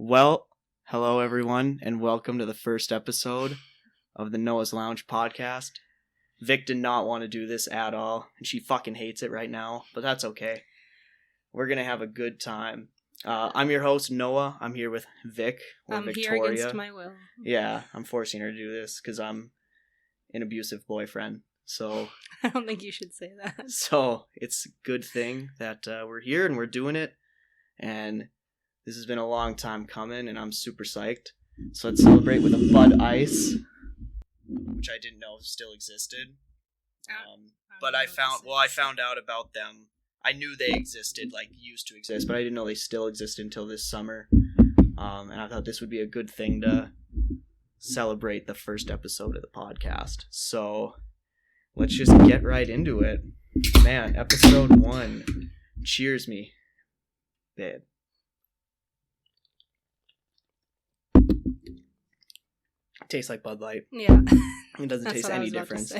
Well, hello everyone, and welcome to the first episode of the Noah's Lounge podcast. Vic did not want to do this at all, and she fucking hates it right now, but that's okay. We're gonna have a good time. I'm your host, Noah. I'm here with Vic, or I'm Victoria. here against my will. Yeah, I'm forcing her to do this, because I'm an abusive boyfriend, so... I don't think you should say that. So, it's a good thing that we're here, and we're doing it, and... This has been a long time coming, and I'm super psyched. So let's celebrate with a Bud Ice, which I didn't know still existed. But I found out about them. I knew they existed, like used to exist, but I didn't know they still existed until this summer. And I thought this would be a good thing to celebrate the first episode of the podcast. So let's just get right into it. Man, episode 1. Cheers me, babe. Tastes like Bud Light. Yeah. It doesn't taste any difference.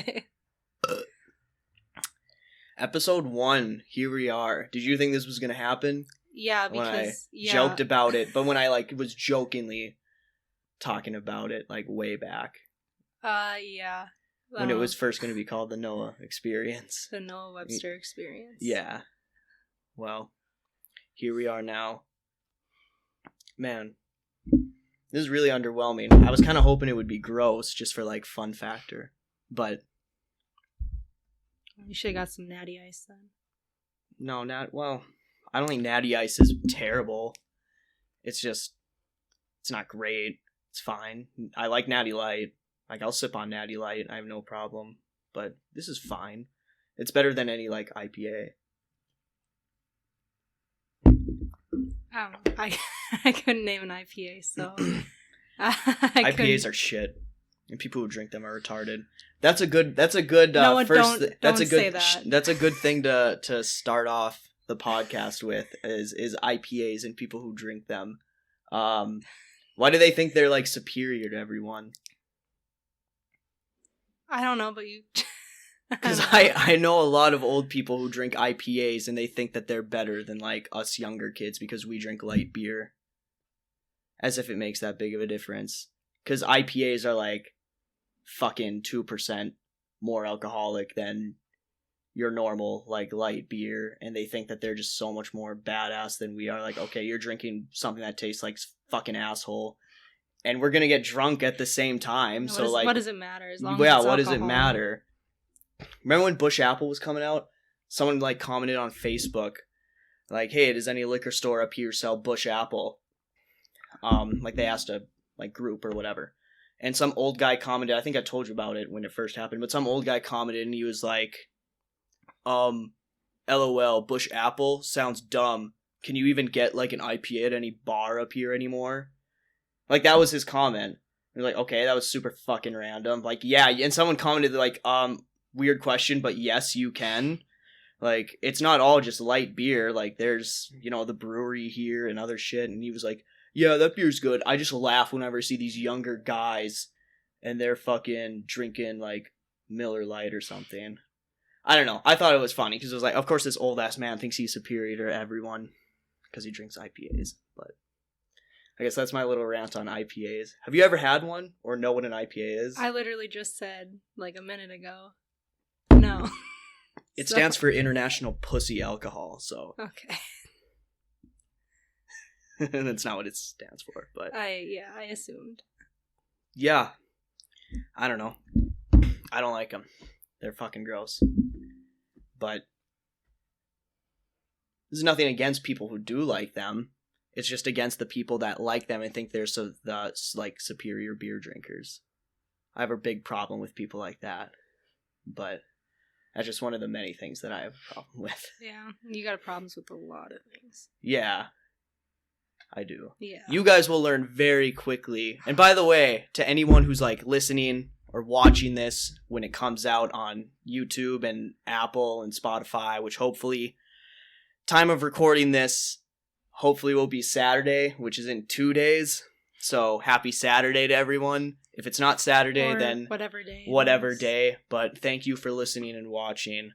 Episode 1, here we are. Did you think this was going to happen? Yeah, when I yeah. joked about it, but when I was jokingly talking about it way back. Yeah. When it was first going to be called the Noah Experience. The Noah Webster Experience. Yeah. Well, here we are now. Man. This is really underwhelming. I was kind of hoping it would be gross, just for, fun factor. But... You should have got some Natty Ice, then. No, I don't think Natty Ice is terrible. It's just... It's not great. It's fine. I like Natty Light. I'll sip on Natty Light. I have no problem. But this is fine. It's better than any, IPA. I couldn't name an IPA, so IPAs are shit, and people who drink them are retarded. That's a good. No, first. Don't say that. That's a good thing to start off the podcast with is IPAs and people who drink them. Why do they think they're superior to everyone? I don't know, but you. Because I know a lot of old people who drink IPAs and they think that they're better than us younger kids because we drink light beer. As if it makes that big of a difference. Because IPAs are fucking 2% more alcoholic than your normal light beer, and they think that they're just so much more badass than we are. Okay, you're drinking something that tastes like fucking asshole, and we're gonna get drunk at the same time. What does it matter? As long as what alcohol. Does it matter? Remember when Bush Apple was coming out? Someone commented on Facebook, hey, does any liquor store up here sell Bush Apple? They asked a group or whatever. And some old guy commented, I think I told you about it when it first happened, but some old guy commented and he was LOL, Bush Apple sounds dumb. Can you even get an IPA at any bar up here anymore? That was his comment. And okay, that was super fucking random. Yeah, and someone commented weird question, but yes, you can. It's not all just light beer. There's, the brewery here and other shit. And he was yeah, that beer's good. I just laugh whenever I see these younger guys and they're fucking drinking, Miller Lite or something. I don't know. I thought it was funny because it was of course this old-ass man thinks he's superior to everyone because he drinks IPAs. But I guess that's my little rant on IPAs. Have you ever had one or know what an IPA is? I literally just said, a minute ago. No. It stands for International Pussy Alcohol, so... Okay. That's not what it stands for, but... I assumed. Yeah. I don't know. I don't like them. They're fucking gross. But... There's nothing against people who do like them. It's just against the people that like them and think they're superior beer drinkers. I have a big problem with people like that. But... That's just one of the many things that I have a problem with. Yeah, you got problems with a lot of things. Yeah, I do. Yeah. You guys will learn very quickly. And by the way, to anyone who's listening or watching this when it comes out on YouTube and Apple and Spotify, which hopefully, time of recording this, hopefully will be Saturday, which is in 2 days. So happy Saturday to everyone. If it's not Saturday, or then whatever day. But thank you for listening and watching.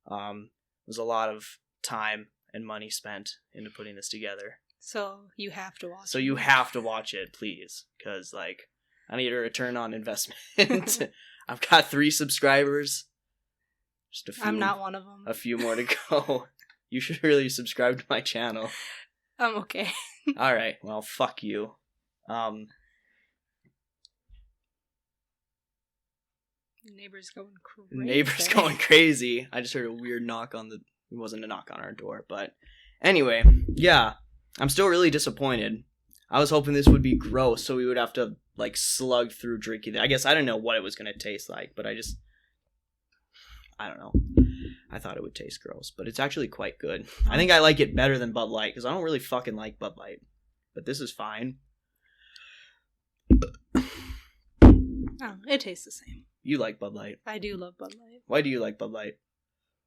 It was a lot of time and money spent into putting this together. So you have to watch. So you have to watch it, please, because like I need a return on investment. I've got 3 subscribers. Just a few. I'm not one of them. A few more to go. You should really subscribe to my channel. I'm okay. All right. Well, fuck you. Neighbor's going crazy. Neighbor's going crazy. I just heard a weird knock on the... It wasn't a knock on our door, but... Anyway, yeah. I'm still really disappointed. I was hoping this would be gross, so we would have to, like, slug through drinking it. I guess I didn't know what it was going to taste like, but I don't know. I thought it would taste gross, but it's actually quite good. I think I like it better than Bud Light, because I don't really fucking like Bud Light. But this is fine. Oh, it tastes the same. You like Bud Light. I do love Bud Light. Why do you like Bud Light?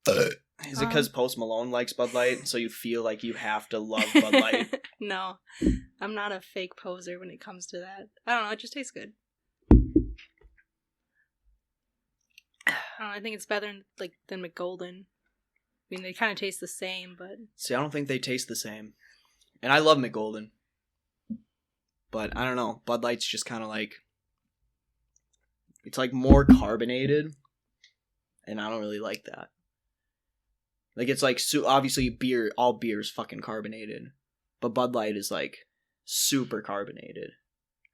Is it because Post Malone likes Bud Light, so you feel like you have to love Bud Light? No, I'm not a fake poser when it comes to that. I don't know, it just tastes good. I think it's better than McGolden. I mean, they kind of taste the same, but... See, I don't think they taste the same. And I love McGolden. But, I don't know, Bud Light's just kind of like... It's like more carbonated, and I don't really like that. Like, it's like, obviously beer, all beer is fucking carbonated. But Bud Light is like, super carbonated.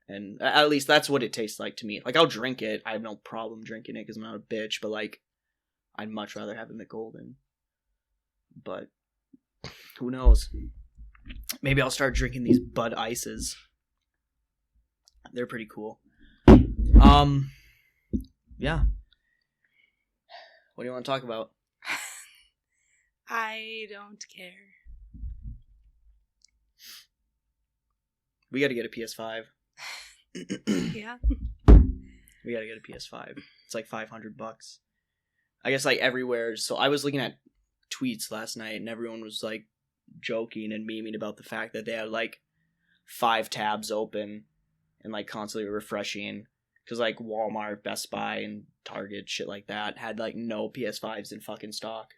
And at least that's what it tastes like to me. Like, I'll drink it. I have no problem drinking it because I'm not a bitch. But, like, I'd much rather have a McGolden. But, who knows? Maybe I'll start drinking these Bud Ices. They're pretty cool. Yeah. What do you want to talk about? I don't care. We gotta get a PS5. Yeah. We gotta get a PS5. It's like $500. I guess like everywhere. So I was looking at tweets last night and everyone was like joking and memeing about the fact that they had like 5 tabs open and like constantly refreshing because like Walmart, Best Buy, and Target, shit like that had like no PS5s in fucking stock.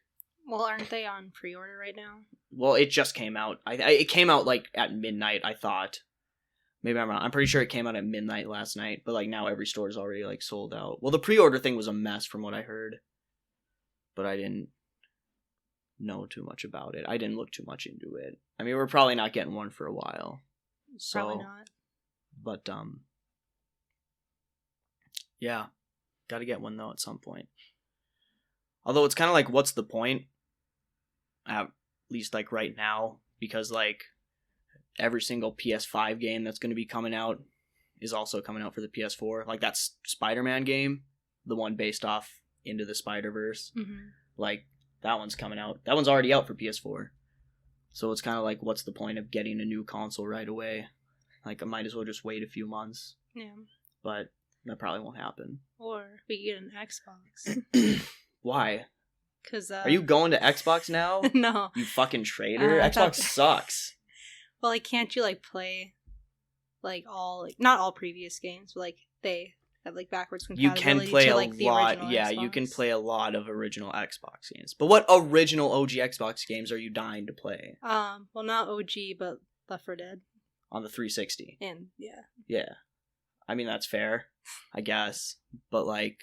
Well, aren't they on pre-order right now? Well, it just came out. It came out like at midnight, I thought. Maybe I'm wrong. I'm pretty sure it came out at midnight last night, but like now every store is already like sold out. Well, the pre-order thing was a mess from what I heard, but I didn't know too much about it. I didn't look too much into it. I mean, we're probably not getting one for a while. Probably not. But yeah, got to get one though at some point. Although it's kind of like, what's the point? At least like right now, because like every single PS5 game that's going to be coming out is also coming out for the PS4. Like that Spider-Man game, the one based off Into the Spider-Verse, like that one's coming out. That one's already out for PS4. So it's kind of like, what's the point of getting a new console right away? Like I might as well just wait a few months. Yeah. But that probably won't happen. Or we get an Xbox. Why? Cause are you going to Xbox now? No. You fucking traitor. Xbox sucks. Well, like, can't you like play like all not all previous games, but like they have like backwards compatibility? You can play to, like, a lot. Yeah, Xbox? You can play a lot of original Xbox games. But what original OG Xbox games are you dying to play? Well, not OG, but Left 4 Dead on the 360. And yeah. Yeah. I mean, that's fair, I guess. But like,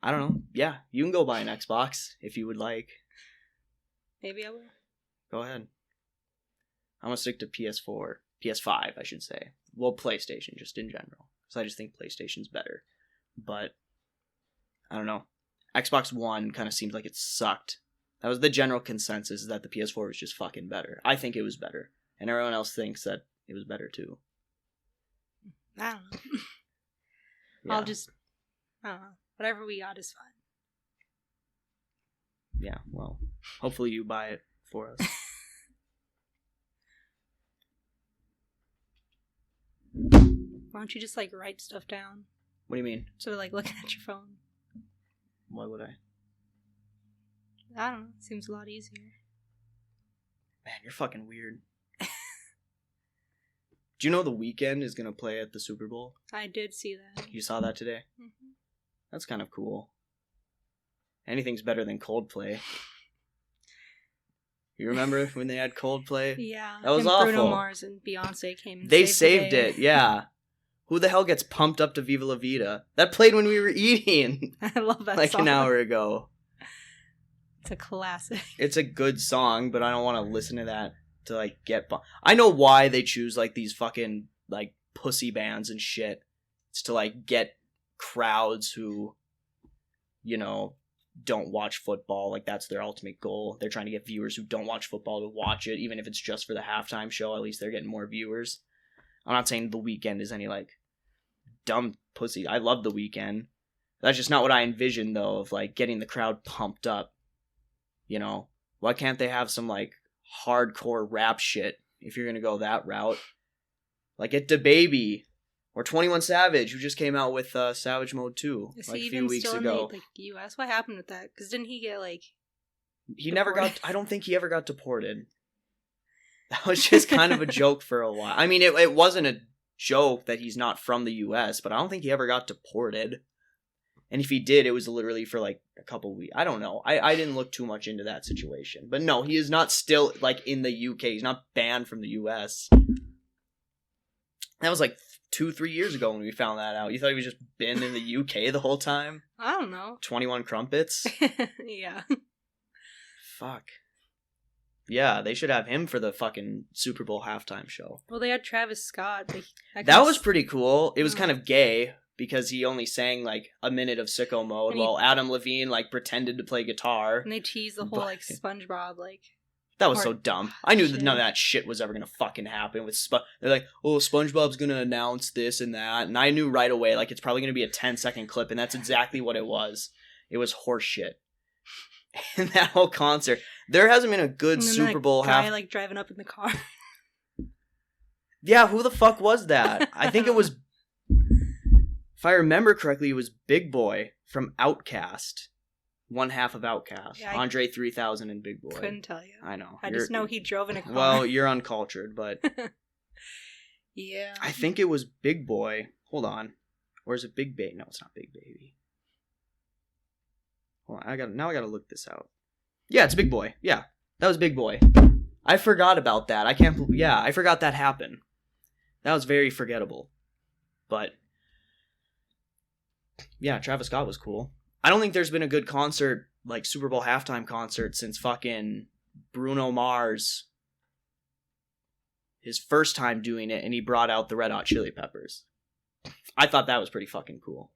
I don't know. Yeah, you can go buy an Xbox if you would like. Maybe I will. Go ahead. I'm gonna stick to PS4. PS5, I should say. Well, PlayStation, just in general. Because I just think PlayStation's better. But, I don't know. Xbox One kind of seems like it sucked. That was the general consensus, is that the PS4 was just fucking better. I think it was better. And everyone else thinks that it was better too. I don't know. Yeah. I don't know. Whatever we got is fine. Yeah, well, hopefully you buy it for us. Why don't you just like write stuff down? What do you mean? Sort of like looking at your phone. Why would I? I don't know. It seems a lot easier. Man, you're fucking weird. Do you know The Weeknd is going to play at the Superbowl? I did see that. You saw that today? Mm-hmm. That's kind of cool. Anything's better than Coldplay. You remember when they had Coldplay? Yeah. That was and awful. Bruno Mars and Beyonce came and They saved saved it, yeah. Who the hell gets pumped up to Viva La Vida? That played when we were eating. I love that like song. an hour ago. It's a classic. It's a good song, but I don't want to listen to that to like get. I know why they choose like these fucking like pussy bands and shit. It's to like get crowds who, you know, don't watch football. Like that's their ultimate goal. They're trying to get viewers who don't watch football to watch it, even if it's just for the halftime show. At least they're getting more viewers. I'm not saying The Weeknd is any like dumb pussy. I love The Weeknd. That's just not what I envisioned though, of like getting the crowd pumped up. You know, why can't they have some like hardcore rap shit if you're gonna go that route? Like get DaBaby or 21 Savage, who just came out with Savage Mode 2 Is like he a few even weeks still ago. in the U.S.? What happened with that? Because didn't he get like? He never got. I don't think he ever got deported. That was just kind of a joke for a while. I mean, it wasn't a joke that he's not from the U.S., but I don't think he ever got deported. And if he did, it was literally for like a couple weeks. I don't know. I didn't look too much into that situation. But no, he is not still like in the UK. He's not banned from the US. That was like 2-3 years ago when we found that out. You thought he was just been in the UK the whole time? I don't know. 21 Crumpets? Yeah. Fuck. Yeah, they should have him for the fucking Super Bowl halftime show. Well, they had Travis Scott. That was pretty cool. It was kind of gay. Because he only sang, like, a minute of Sicko Mode while Adam Levine, like, pretended to play guitar. And they teased the whole, like, SpongeBob, like... That was so dumb. I knew that none of that shit was ever gonna fucking happen with They're like, oh, SpongeBob's gonna announce this and that. And I knew right away, like, it's probably gonna be a 10-second clip. And that's exactly what it was. It was horseshit. And that whole concert. There hasn't been a good Super Bowl guy, like, driving up in the car. Yeah, who the fuck was that? I think it was... If I remember correctly, it was Big Boy from Outkast. One half of Outkast. Yeah, Andre 3000 and Big Boy. Couldn't tell you. I know. I just know he drove in a car. Well, you're uncultured, but... Yeah. I think it was Big Boy. Hold on. Or is it Big Baby? No, it's not Big Baby. Hold on, now I gotta look this out. Yeah, it's Big Boy. Yeah, that was Big Boy. I forgot about that. I forgot that happened. That was very forgettable. But... yeah, Travis Scott was cool. I don't think there's been a good concert, like Super Bowl halftime concert, since fucking Bruno Mars. His first time doing it, and he brought out the Red Hot Chili Peppers. I thought that was pretty fucking cool.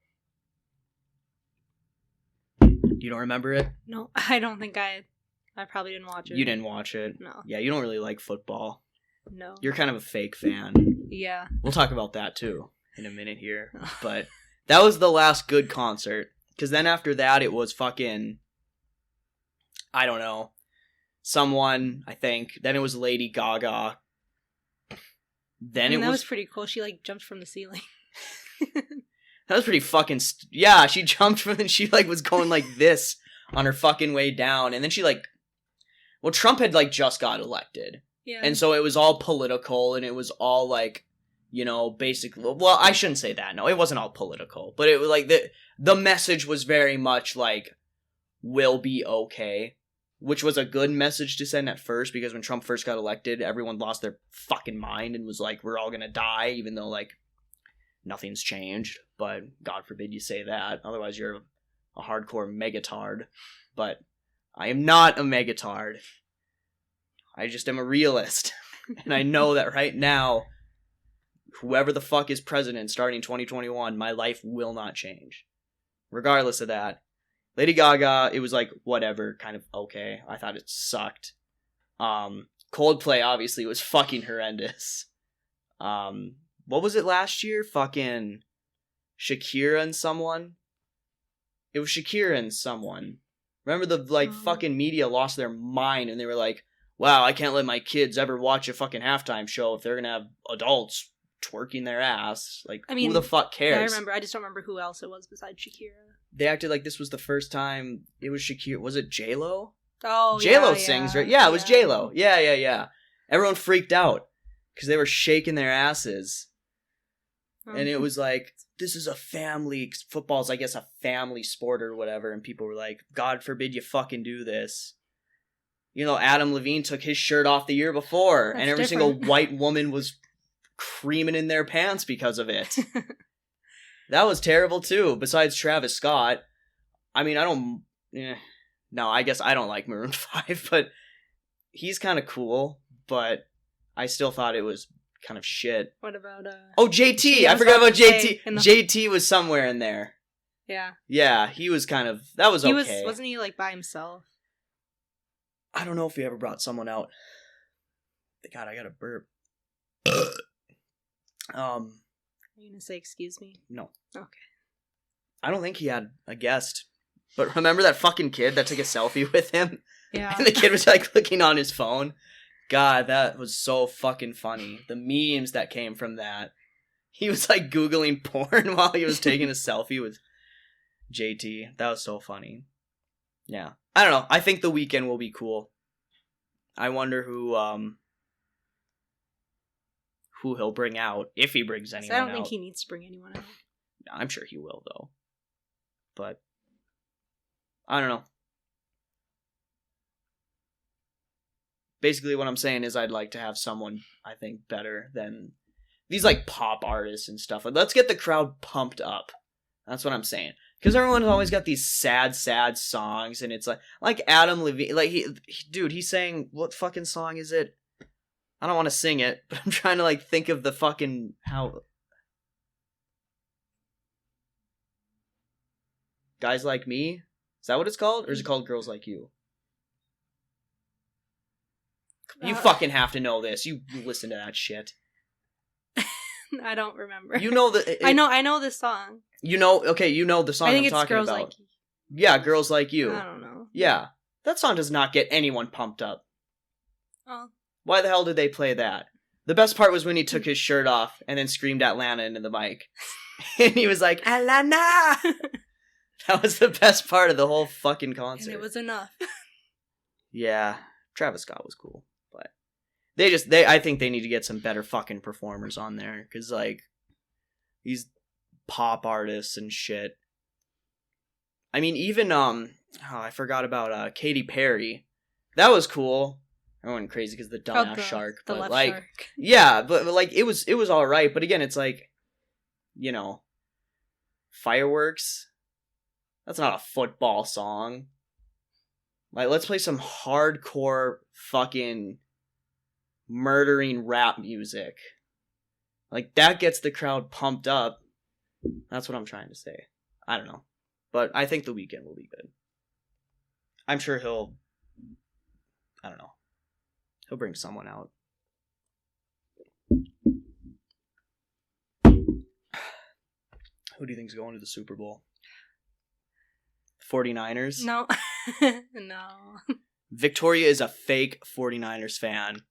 You don't remember it? No, I don't think I probably didn't watch it. You didn't watch it? No. Yeah, you don't really like football. No. You're kind of a fake fan. Yeah. We'll talk about that, too, in a minute here. But... that was the last good concert. Because then after that, it was fucking... I don't know. Someone, I think. Then it was Lady Gaga. Then that was pretty cool. She, like, jumped from the ceiling. That was pretty fucking... yeah, she jumped from... and she, like, was going like this on her fucking way down. And then she, like... well, Trump had, like, just got elected. Yeah. And so it was all political, and it was all, like... you know, basically, well, I shouldn't say that. No, it wasn't all political, but it was like the message was very much like, we'll be okay, which was a good message to send at first, because when Trump first got elected, everyone lost their fucking mind and was like, we're all gonna die, even though, like, nothing's changed. But God forbid you say that. Otherwise, you're a hardcore megatard. But I am not a megatard. I just am a realist. And I know that right now, whoever the fuck is president starting 2021, my life will not change. Regardless of that. Lady Gaga, it was like, whatever, kind of okay. I thought it sucked. Coldplay, obviously, was fucking horrendous. What was it last year? Fucking Shakira and someone? It was Shakira and someone. Remember the, like, fucking media lost their mind and they were like, wow, I can't let my kids ever watch a fucking halftime show if they're gonna have adults twerking their ass. Like, I mean, who the fuck cares? Yeah, I remember. I just don't remember who else it was besides Shakira. They acted like this was the first time it was Shakira. Was it J-Lo? Oh, J-Lo yeah, sings, yeah. right? Yeah, it was J-Lo. Yeah. Everyone freaked out because they were shaking their asses. And it was like, this is a family... football's, I guess, a family sport or whatever. And people were like, God forbid you fucking do this. Adam Levine took his shirt off the year before, That's and every different. single white woman was creaming in their pants because of it. That was terrible too. Besides Travis Scott, I mean, no, I guess I don't like Maroon 5, but he's kind of cool, but I still thought it was kind of shit. What about Oh, JT! Yeah, I forgot about JT. JT was somewhere in there. Yeah. Yeah, he was that was okay. Wasn't he like by himself? I don't know if he ever brought someone out. God, I got a burp. Are you gonna say excuse me? No. Okay. I don't think he had a guest. But remember that fucking kid that took a selfie with him? Yeah. And the kid was like looking on his phone? God, that was so fucking funny. The memes that came from that. He was like Googling porn while he was taking a selfie with JT. That was so funny. Yeah. I don't know. I think The Weeknd will be cool. I wonder who he'll bring out, if he brings anyone out. I don't think he needs to bring anyone out. I'm sure he will, though. But I don't know. Basically, what I'm saying is I'd like to have someone, I think, better than these, like, pop artists and stuff. Like, let's get the crowd pumped up. That's what I'm saying. Because everyone's always got these sad songs, and it's like Adam Levine. Like, he sang, what fucking song is it? I don't want to sing it, but I'm trying to, like, think of the fucking, how... Guys Like Me? Is that what it's called? Or is it called Girls Like You? You fucking have to know this. You listen to that shit. I don't remember. You know the... I know this song. You know the song I'm talking about. I think it's Girls Like You. Yeah, Girls Like You. I don't know. Yeah. That song does not get anyone pumped up. Oh. Why the hell did they play that? The best part was when he took his shirt off and then screamed at Lana into the mic. And he was like, Alana! That was the best part of the whole fucking concert. And it was enough. Yeah. Travis Scott was cool. But I think they need to get some better fucking performers on there. Because, like, these pop artists and shit. I mean, even, I forgot about Katy Perry. That was cool. I went crazy because the dumbass shark. The but, left like, shark. Yeah, but, like, it was alright. But again, it's like, fireworks. That's not a football song. Like, let's play some hardcore fucking murdering rap music. Like, that gets the crowd pumped up. That's what I'm trying to say. I don't know. But I think The Weeknd will be good. I'm sure he'll bring someone out. Who do you think's going to the Super Bowl? 49ers? No. No. Victoria is a fake 49ers fan.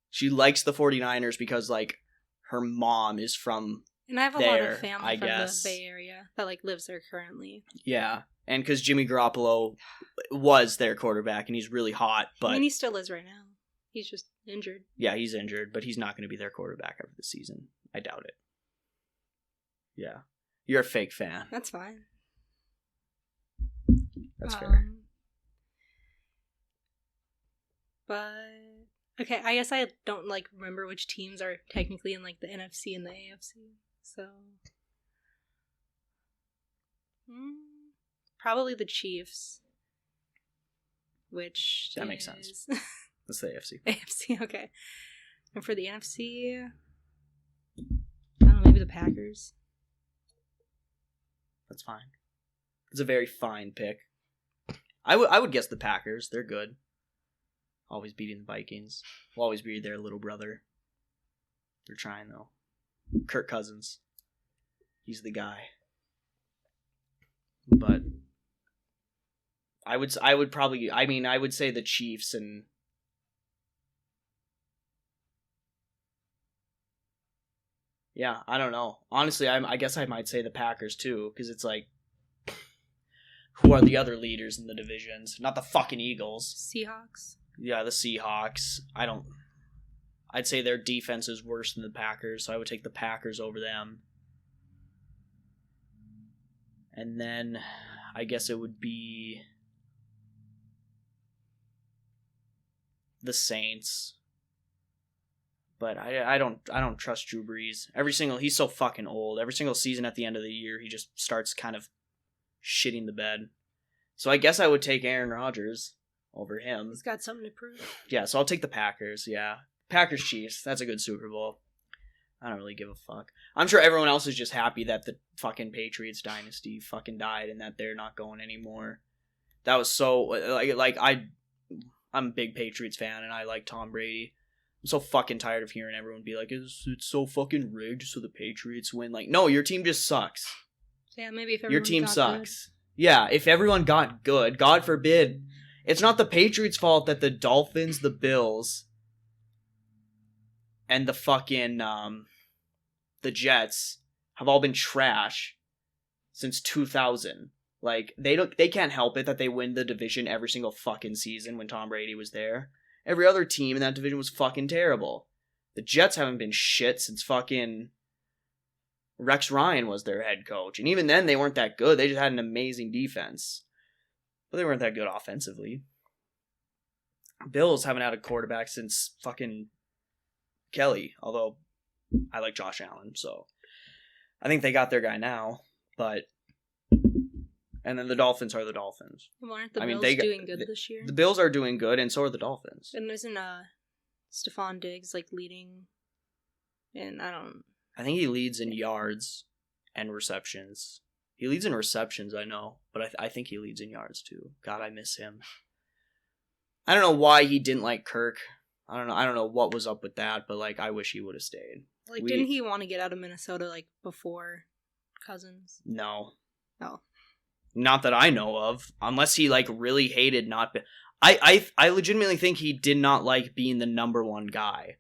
She likes the 49ers because, like, her mom is from And I have a there, lot of family I from guess. the Bay Area that, like, lives there currently. Yeah. And because Jimmy Garoppolo was their quarterback and he's really hot, but... I mean, he still is right now. He's just injured. Yeah, he's injured, but he's not going to be their quarterback after the season. I doubt it. Yeah. You're a fake fan. That's fine. That's fair. But okay, I guess I don't like remember which teams are technically in like the NFC and the AFC. So probably the Chiefs. Which that makes sense. That's the AFC. AFC, okay. And for the NFC, I don't know, maybe the Packers. That's fine. It's a very fine pick. I would guess the Packers. They're good. Always beating the Vikings. Will always be their little brother. They're trying, though. Kirk Cousins. He's the guy. But I would say the Chiefs and yeah, I don't know. Honestly, I guess I might say the Packers too, because it's like, who are the other leaders in the divisions? Not the fucking Eagles. Seahawks. Yeah, the Seahawks. I'd say their defense is worse than the Packers, so I would take the Packers over them. And then I guess it would be the Saints. But I don't trust Drew Brees. He's so fucking old. Every single season at the end of the year, he just starts kind of shitting the bed. So I guess I would take Aaron Rodgers over him. He's got something to prove. Yeah, so I'll take the Packers, yeah. Packers Chiefs, that's a good Super Bowl. I don't really give a fuck. I'm sure everyone else is just happy that the fucking Patriots dynasty fucking died and that they're not going anymore. That was so I'm a big Patriots fan and I like Tom Brady. I'm so fucking tired of hearing everyone be like, it's so fucking rigged so the Patriots win. Like, no, your team just sucks. Yeah, maybe if everyone your team got sucks. Good. Yeah, if everyone got good, God forbid. It's not the Patriots' fault that the Dolphins, the Bills, and the fucking the Jets have all been trash since 2000. Like, they can't help it that they win the division every single fucking season when Tom Brady was there. Every other team in that division was fucking terrible. The Jets haven't been shit since fucking Rex Ryan was their head coach. And even then, they weren't that good. They just had an amazing defense. But they weren't that good offensively. Bills haven't had a quarterback since fucking Kelly. Although, I like Josh Allen, so I think they got their guy now. But... And then the Dolphins are the Dolphins. Well, aren't the Bills doing good this year? The Bills are doing good, and so are the Dolphins. And isn't Stephon Diggs leading? And I think he leads in yards and receptions. He leads in receptions, I know, but I think he leads in yards too. God, I miss him. I don't know why he didn't like Kirk. I don't know what was up with that, but I wish he would have stayed. Didn't he want to get out of Minnesota before Cousins? No. Oh. Not that I know of, unless he really hated not. I legitimately think he did not like being the number one guy,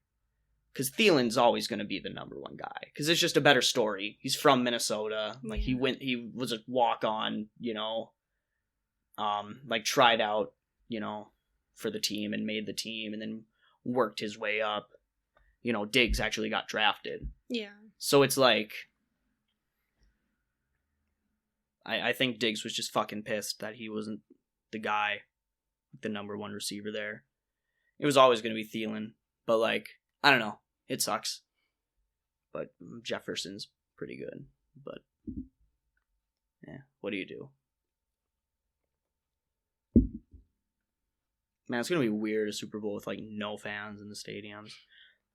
because Thielen's always going to be the number one guy, because it's just a better story. He's from Minnesota, Yeah. he was a walk on, tried out, for the team and made the team, and then worked his way up. Diggs actually got drafted. Yeah. So it's I think Diggs was just fucking pissed that he wasn't the guy, the number one receiver there. It was always going to be Thielen, but I don't know. It sucks. But Jefferson's pretty good. But, yeah, what do you do? Man, it's going to be weird, a Super Bowl with no fans in the stadiums.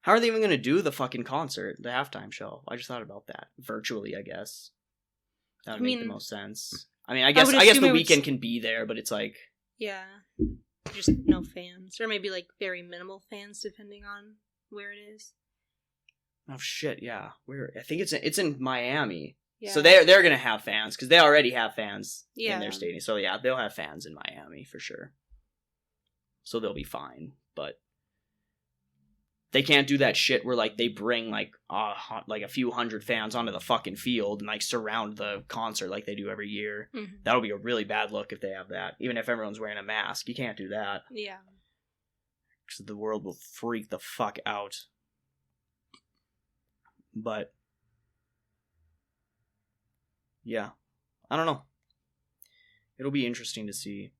How are they even going to do the fucking concert, the halftime show? I just thought about that. Virtually, I guess. That would make the most sense. I guess the Weeknd can be there, but it's yeah, just no fans, or maybe very minimal fans, depending on where it is. Oh shit! Yeah, I think it's in Miami. Yeah. So they're gonna have fans because they already have fans in their stadium. So yeah, they'll have fans in Miami for sure. So they'll be fine, but they can't do that shit where they bring a few hundred fans onto the fucking field and surround the concert like they do every year. Mm-hmm. That'll be a really bad look if they have that. Even if everyone's wearing a mask, you can't do that. Yeah. Because the world will freak the fuck out. But yeah, I don't know. It'll be interesting to see.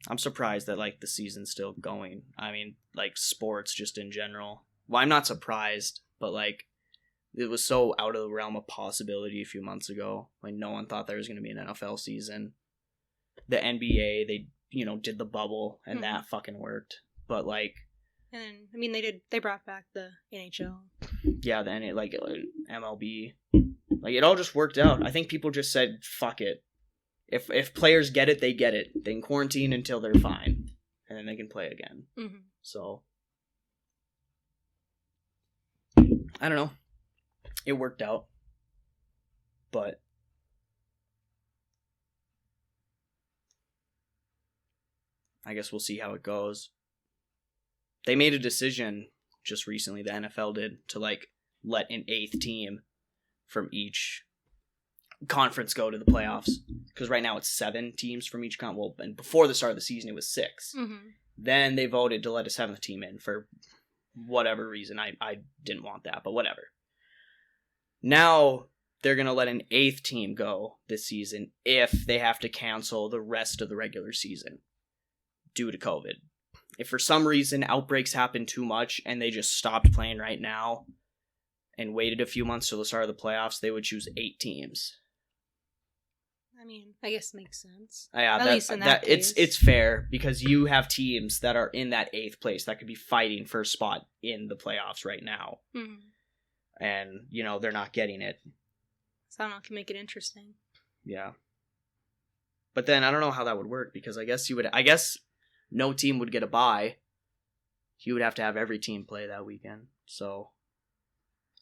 I'm surprised that the season's still going. Sports just in general. Well, I'm not surprised, but it was so out of the realm of possibility a few months ago. No one thought there was going to be an NFL season. The NBA, they did the bubble and that fucking worked. But and they brought back the NHL. Yeah, the MLB. It all just worked out. I think people just said fuck it. If players get it, they get it. They can quarantine until they're fine, and then they can play again. Mm-hmm. So, I don't know. It worked out, but I guess we'll see how it goes. They made a decision just recently, the NFL did, to let an 8th team from each conference go to the playoffs, because right now it's 7 teams from each and before the start of the season it was 6. Mm-hmm. Then they voted to let a 7th team in for whatever reason. I didn't want that, but whatever. Now they're gonna let an 8th team go this season if they have to cancel the rest of the regular season. due to COVID. If for some reason outbreaks happen too much and they just stopped playing right now and waited a few months till the start of the playoffs, they would choose 8 teams. I mean, I guess it makes sense. Yeah, At least in that case. It's fair because you have teams that are in that 8th place that could be fighting for a spot in the playoffs right now. Mm-hmm. And, they're not getting it. So I don't know, it can make it interesting. Yeah. But then I don't know how that would work because I guess no team would get a bye. You would have to have every team play that weekend. So.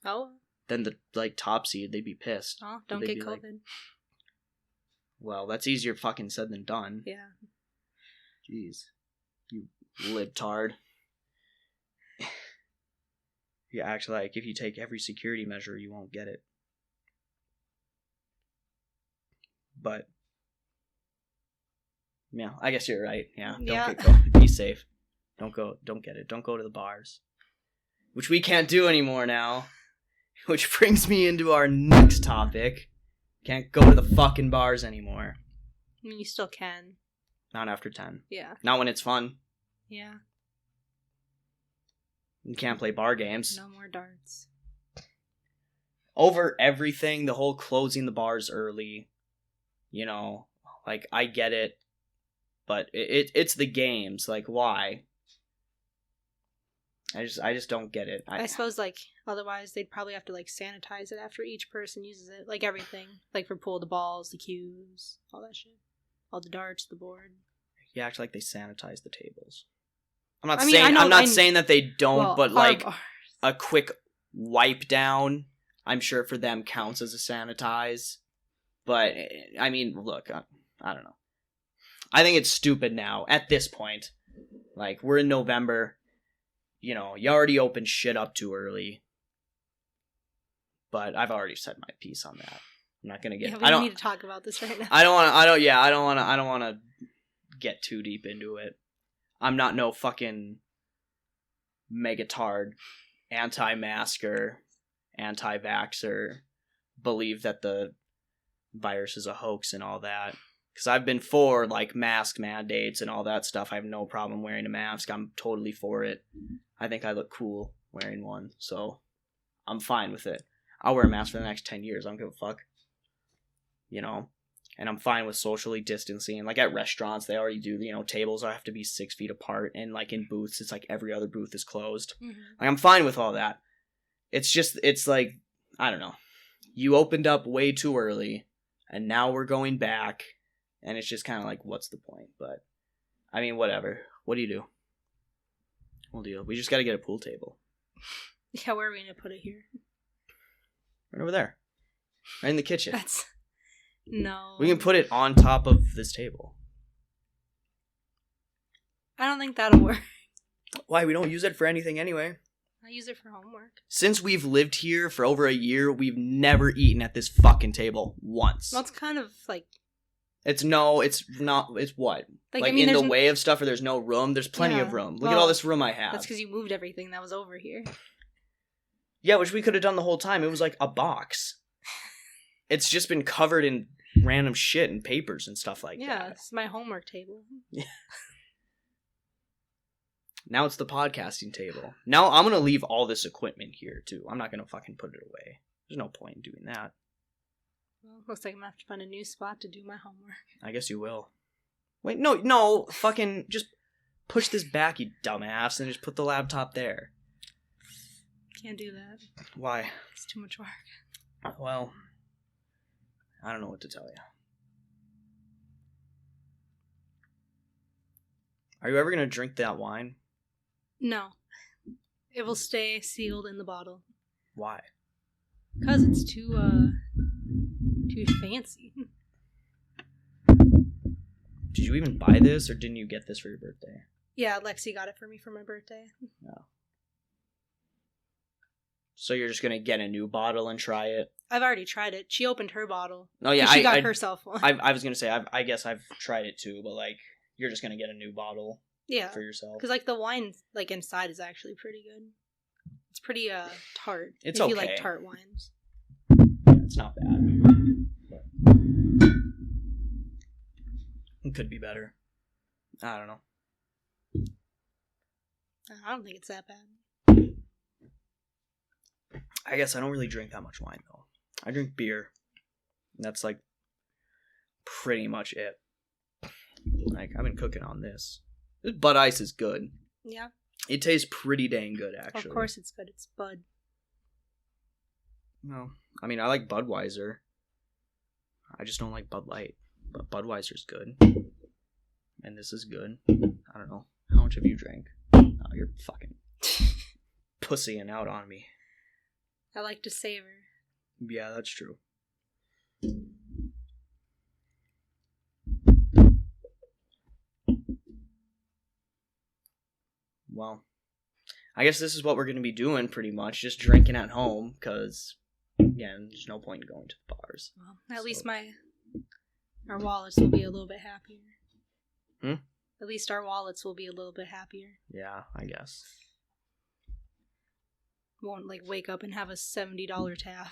Oh. Then the top seed, they'd be pissed. Oh, don't get COVID. Well, that's easier fucking said than done. Yeah. Jeez. You libtard. You act like if you take every security measure, you won't get it. But, yeah, I guess you're right. Yeah, don't get COVID. Be safe. Don't get it. Don't go to the bars. Which we can't do anymore now. Which brings me into our next topic. Can't go to the fucking bars anymore. I mean, you still can. Not after 10. Yeah. Not when it's fun. Yeah. You can't play bar games. No more darts. Over everything, the whole closing the bars early. I get it. But it's the games. Like, why? I just don't get it. I suppose, otherwise they'd probably have to, sanitize it after each person uses it. Like, everything. Like, for pool, the balls, the cues, all that shit. All the darts, the board. You act like they sanitize the tables. I'm not saying that they don't, but, a quick wipe down, I'm sure for them counts as a sanitize. But, I mean, look, I don't know. I think it's stupid now, at this point. We're in November. You already opened shit up too early. But I've already said my piece on that. I'm not gonna get. Yeah, we don't need to talk about this right now. I don't want to get too deep into it. I'm not no fucking megatard, anti-masker, anti-vaxxer, believe that the virus is a hoax and all that. Because I've been for, mask mandates and all that stuff. I have no problem wearing a mask. I'm totally for it. I think I look cool wearing one. So, I'm fine with it. I'll wear a mask for the next 10 years. I don't give a fuck. And I'm fine with socially distancing. At restaurants, they already do, tables have to be 6 feet apart. And, in booths, it's every other booth is closed. Mm-hmm. I'm fine with all that. It's just, I don't know. You opened up way too early. And now we're going back. And it's just kind of what's the point? But, I mean, whatever. What do you do? We'll deal. We just got to get a pool table. Yeah, where are we going to put it here? Right over there. Right in the kitchen. No. We can put it on top of this table. I don't think that'll work. Why? We don't use it for anything anyway. I use it for homework. Since we've lived here for over a year, we've never eaten at this fucking table once. Well, it's kind of It's not. It's what? In the way of stuff, or there's no room? There's plenty of room. Look at all this room I have. That's because you moved everything that was over here. Yeah, which we could have done the whole time. It was a box. It's just been covered in random shit and papers and stuff like that. Yeah, it's my homework table. Yeah. Now it's the podcasting table. Now I'm going to leave all this equipment here, too. I'm not going to fucking put it away. There's no point in doing that. Well, looks like I'm going to have to find a new spot to do my homework. I guess you will. Wait, no, fucking just push this back, you dumbass, and just put the laptop there. Can't do that. Why? It's too much work. Well, I don't know what to tell you. Are you ever going to drink that wine? No. It will stay sealed in the bottle. Why? Because it's too fancy. Did you even buy this, or didn't you get this for your birthday? Yeah, Lexi got it for me for my birthday. No. So you're just going to get a new bottle and try it? I've already tried it. She opened her bottle. Oh, yeah. She got herself one. I was going to say, I guess I've tried it too, but, you're just going to get a new bottle for yourself. Because, the wine, inside is actually pretty good. It's pretty, tart. It's if okay. you like tart wines. Yeah, it's not bad. But it could be better. I don't know. I don't think it's that bad. I guess I don't really drink that much wine, though. I drink beer. And that's, like, pretty much it. Like, I've been cooking on this. This Bud Ice is good. Yeah. It tastes pretty dang good, actually. Of course it's good. It's Bud. No. I mean, I like Budweiser. I just don't like Bud Light. But Budweiser's good. And this is good. I don't know. How much have you drank? Oh, you're fucking pussying out on me. I like to savor. Yeah, that's true. Well, I guess this is what we're going to be doing pretty much. Just drinking at home because, again, there's no point in going to the bars. Well, at least our wallets will be a little bit happier. At least our wallets will be a little bit happier. Yeah, I guess. Won't, like, wake up and have a $70 tab.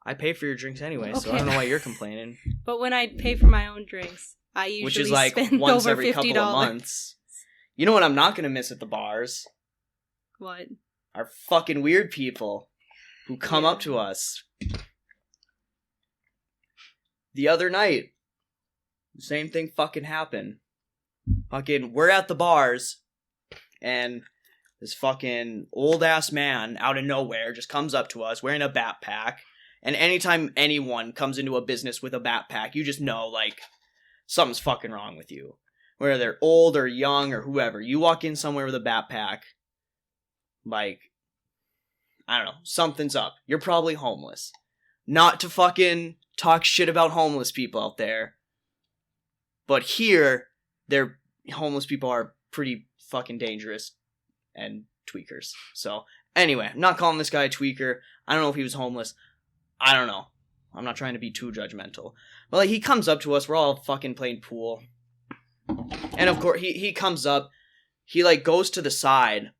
I pay for your drinks anyway, Okay. so I don't know why you're complaining. But when I pay for my own drinks, I usually Which is like spend once over every $50. couple of months. You know what I'm not going to miss at the bars? What? Are fucking weird people who come up to us. The other night, the same thing fucking happened. We're at the bars, and this fucking old-ass man out of nowhere just comes up to us wearing a backpack. And anytime anyone comes into a business with a backpack, you just know, like, something's fucking wrong with you. Whether they're old or young or whoever. You walk in somewhere with a backpack, like, I don't know, something's up. You're probably homeless. Not to fucking talk shit about homeless people out there. But here, homeless people are pretty fucking dangerous and tweakers. So, anyway, I'm not calling this guy a tweaker. I don't know if he was homeless. I don't know. I'm not trying to be too judgmental. But, like, he comes up to us. We're all fucking playing pool. And, of course, he comes up. He, like, goes to the side.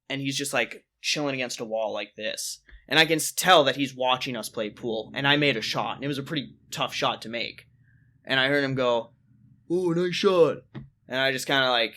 And he's just, like, chilling against a wall like this. And I can tell that he's watching us play pool. And I made a shot. And it was a pretty tough shot to make. And I heard him go, "Oh, nice shot." And I just kind of, like,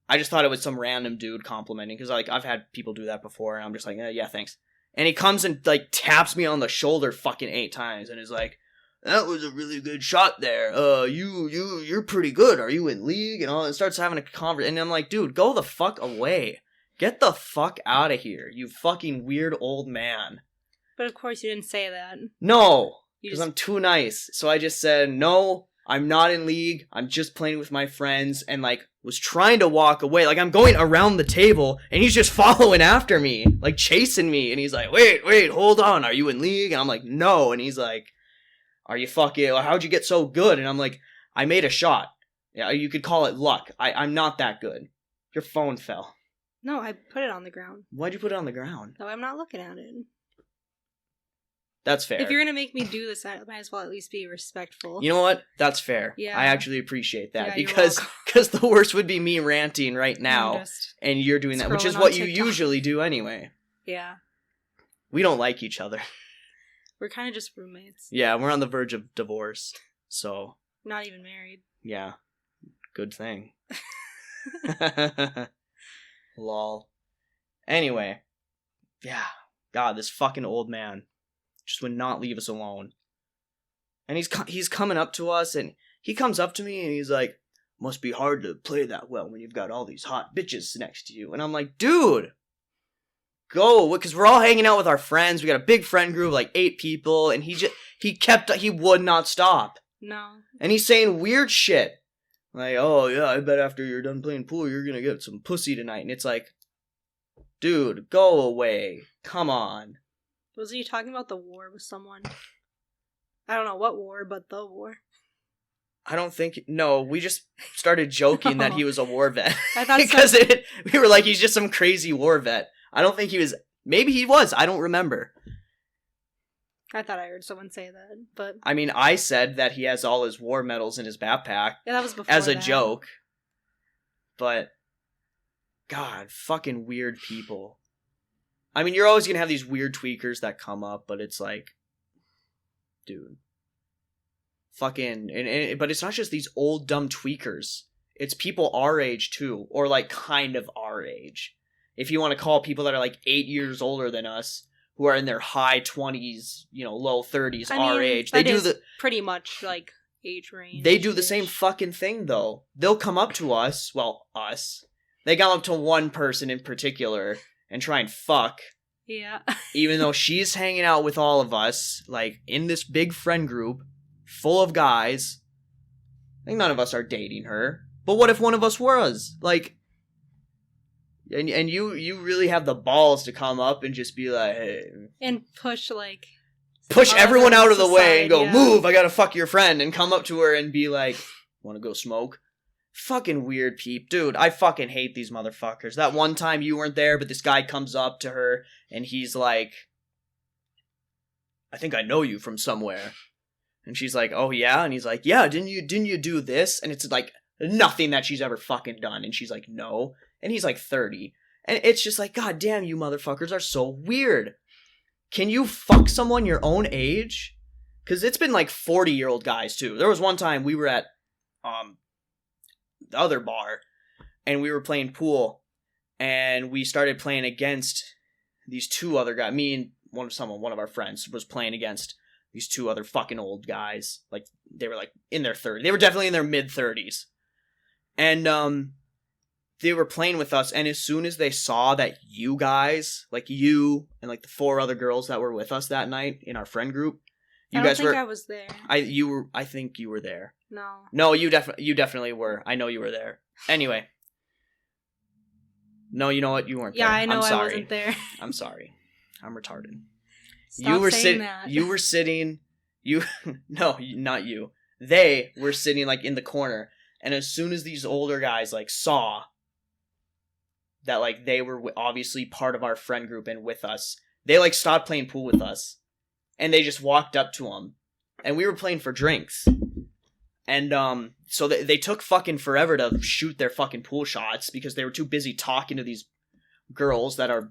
I just thought it was some random dude complimenting. Because, like, I've had people do that before. And I'm just like, yeah, thanks. And he comes and, like, taps me on the shoulder fucking 8 times. And is like, "That was a really good shot there. You're pretty good. Are you in league?" And all. And starts having a conversation. And I'm like, dude, go the fuck away. Get the fuck out of here, you fucking weird old man. But of course you didn't say that. No, because I'm too nice. So I just said, no, I'm not in league. I'm just playing with my friends. And, like, was trying to walk away. Like, I'm going around the table, and he's just following after me. Like, chasing me. And he's like, wait, hold on. Are you in league? And I'm like, no. And he's like, are you fucking... How'd you get so good? And I'm like, I made a shot. Yeah, you could call it luck. I'm not that good. Your phone fell. No, I put it on the ground. Why'd you put it on the ground? No, I'm not looking at it. That's fair. If you're gonna make me do this, I might as well at least be respectful. You know what? That's fair. Yeah. I actually appreciate that. Yeah, because the worst would be me ranting right now, and you're doing that, which is what you usually do anyway. Yeah. We don't like each other. We're kind of just roommates. Yeah, we're on the verge of divorce, so... Not even married. Yeah. Good thing. Lol. Anyway. Yeah. God, this fucking old man just would not leave us alone. And he's coming up to us, and he comes up to me, and he's like, "Must be hard to play that well when you've got all these hot bitches next to you." And I'm like, dude, go, because we're all hanging out with our friends. We got a big friend group, like 8 people, and he would not stop. No. And he's saying weird shit. Like, "Oh, yeah, I bet after you're done playing pool, you're gonna get some pussy tonight." And it's like, dude, go away. Come on. Wasn't he talking about the war with someone? I don't know what war, but the war. I don't think... No, we just started joking that he was a war vet. I thought because we were like, he's just some crazy war vet. I don't think he was... Maybe he was. I don't remember. I thought I heard someone say that, but... I mean, I said that he has all his war medals in his backpack. Yeah, that was before as a joke. But... God, fucking weird people. I mean, you're always gonna have these weird tweakers that come up, but it's like... Dude. Fucking... But it's not just these old, dumb tweakers. it's people our age too, or like kind of our age. If you want to call people that are like 8 years older than us, who are in their high 20s, low 30s, our age. They do pretty much like age range. They do the same fucking thing though. They'll come up to us, us. They come up to one person in particular and try and fuck. Yeah. Even though she's hanging out with all of us, like in this big friend group full of guys. I think none of us are dating her. But what if one of us was? Like, and you really have the balls to come up and just be like, hey. And push everyone out of the way and go, move, I gotta fuck your friend, and come up to her and be like, wanna go smoke? Fucking weird peep. Dude, I fucking hate these motherfuckers. That one time you weren't there, but this guy comes up to her and he's like, I think I know you from somewhere. And she's like, oh yeah? And he's like, yeah, didn't you do this? And it's like nothing that she's ever fucking done. And she's like, no. And he's like 30. And it's just like, god damn, you motherfuckers are so weird. Can you fuck someone your own age? Because it's been like 40-year-old guys too. There was one time we were at the other bar and we were playing pool and we started playing against these two other guys. Me and one of our friends was playing against these two other fucking old guys. Like they were like in their 30s. They were definitely in their mid-30s. And they were playing with us, and as soon as they saw that you guys, like you and like the 4 other girls that were with us that night in our friend group, I was there. I think you were there. No, you definitely were. I know you were there. Anyway, no, you know what? You weren't there. Yeah, I know. I'm sorry. I wasn't there. I'm sorry. I'm retarded. Stop saying that. You were sitting. No, not you. They were sitting like in the corner, and as soon as these older guys like saw that like they were obviously part of our friend group and with us, they like stopped playing pool with us and they just walked up to them, and we were playing for drinks, and so they took fucking forever to shoot their fucking pool shots because they were too busy talking to these girls that are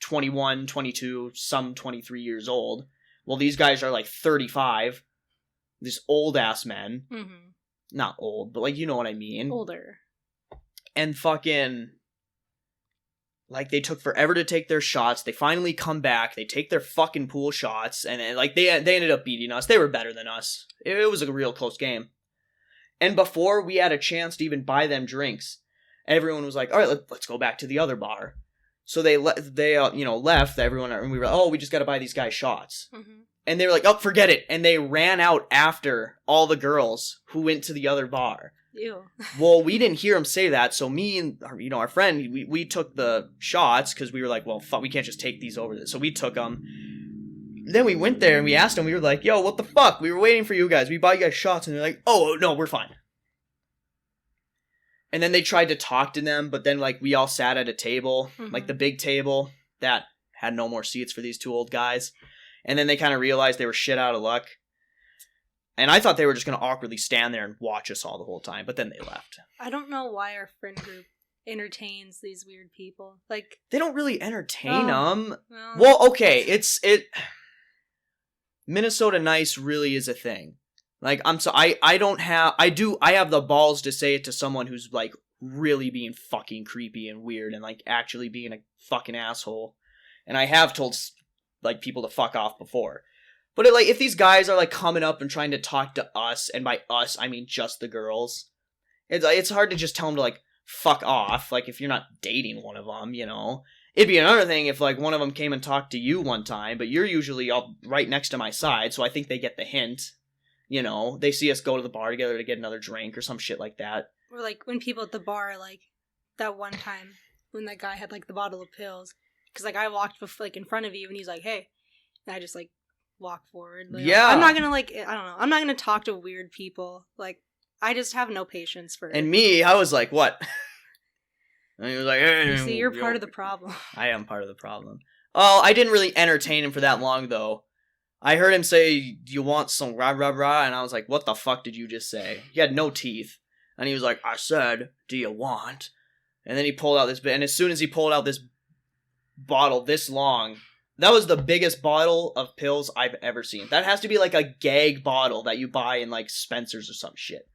21, 22, some 23 years old. Well, these guys are like 35, these old ass men. Mm-hmm. Not old, but like, you know what I mean. Older. And fucking, like, they took forever to take their shots. They finally come back. They take their fucking pool shots. And like, they ended up beating us. They were better than us. It was a real close game. And before we had a chance to even buy them drinks, everyone was like, all right, let's go back to the other bar. So they left, everyone, and we were like, oh, we just got to buy these guys shots. Mm-hmm. And they were like, oh, forget it. And they ran out after all the girls who went to the other bar. Ew. Well, we didn't hear him say that, so me and our friend, we took the shots because we were like, well, fuck, we can't just take these over. So we took them. Then we went there and we asked them. We were like, yo, what the fuck? We were waiting for you guys. We bought you guys shots, and they're like, oh no, we're fine. And then they tried to talk to them, but then like we all sat at a table, like the big table that had no more seats for these two old guys. And then they kind of realized they were shit out of luck. And I thought they were just going to awkwardly stand there and watch us all the whole time, but then they left. I don't know why our friend group entertains these weird people. Like, they don't really entertain them. Well, okay, Minnesota nice really is a thing. Like, I have the balls to say it to someone who's like really being fucking creepy and weird and like actually being a fucking asshole. And I have told like people to fuck off before. But if these guys are like coming up and trying to talk to us, and by us I mean just the girls, it's hard to just tell them to like fuck off. Like, if you're not dating one of them, It'd be another thing if like one of them came and talked to you one time, but you're usually all right next to my side, so I think they get the hint. They see us go to the bar together to get another drink or some shit like that. Or like when people at the bar, like that one time when that guy had like the bottle of pills. Because, like, I walked like in front of you, and he's like, hey. And I just, like, walk forward. Like, yeah. I'm not going to, like, I don't know. I'm not going to talk to weird people. Like, I just have no patience for it. And me, I was like, what? And he was like, hey. You see, you're part of the problem. I am part of the problem. Oh, I didn't really entertain him for that long, though. I heard him say, do you want some rah, rah, rah? And I was like, what the fuck did you just say? He had no teeth. And he was like, I said, do you want? And then he pulled out this bit. And as soon as he pulled out this bottle this long, that was the biggest bottle of pills I've ever seen. That has to be like a gag bottle that you buy in like Spencer's or some shit.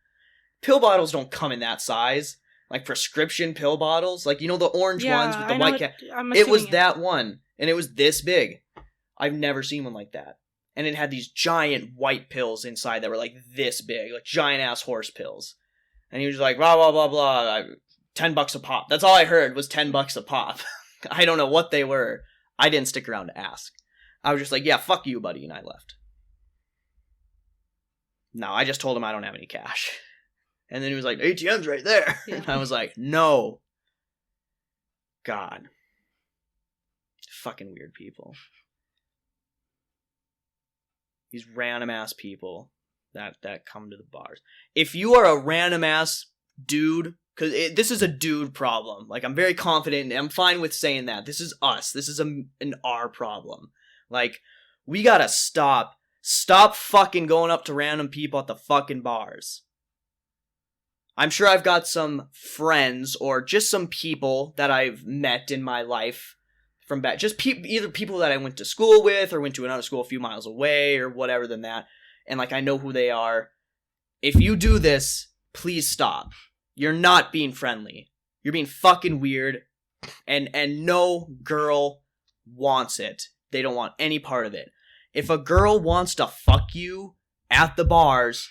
Pill bottles don't come in that size. Like prescription pill bottles. Like, you know the orange ones with the white cap? It was that one. And it was this big. I've never seen one like that. And it had these giant white pills inside that were like this big. Like giant ass horse pills. And he was like, blah, blah, blah, blah. $10 a pop. That's all I heard was $10 a pop. I don't know what they were. I didn't stick around to ask. I was just like, yeah, fuck you, buddy. And I left. No, I just told him I don't have any cash. And then he was like, ATM's right there. Yeah. And I was like, no. God. Fucking weird people. These random ass people that come to the bars. If you are a random ass dude, because this is a dude problem. Like, I'm very confident, and I'm fine with saying that. This is us. This is an our problem. Like, we gotta stop. Stop fucking going up to random people at the fucking bars. I'm sure I've got some friends or just some people that I've met in my life from back, just either people that I went to school with or went to another school a few miles away or whatever than that. And like, I know who they are. If you do this, please stop. You're not being friendly. You're being fucking weird. And no girl wants it. They don't want any part of it. If a girl wants to fuck you at the bars,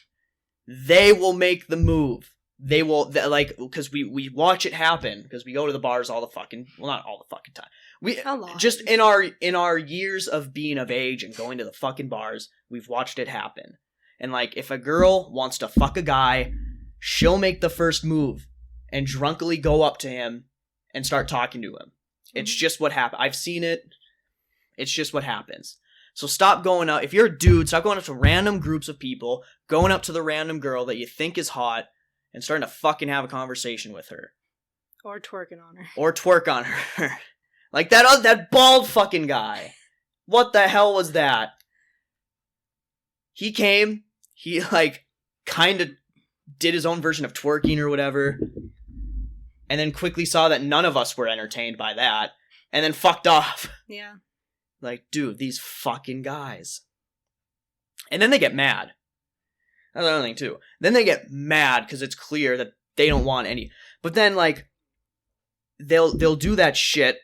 they will make the move. They will, like, because we watch it happen, because we go to the bars all the fucking, well, not all the fucking time. We just in our years of being of age and going to the fucking bars, we've watched it happen. And like, if a girl wants to fuck a guy, she'll make the first move and drunkily go up to him and start talking to him. Mm-hmm. It's just what happens. I've seen it. It's just what happens. So stop going up. If you're a dude, stop going up to random groups of people, going up to the random girl that you think is hot, and starting to fucking have a conversation with her. Or twerking on her. Or twerk on her. Like that bald fucking guy. What the hell was that? He came, he like kind of did his own version of twerking or whatever, and then quickly saw that none of us were entertained by that, and then fucked off. Yeah. Like, dude, these fucking guys. And then they get mad. That's another thing, too. Then they get mad because it's clear that they don't want any. But then, like, they'll do that shit,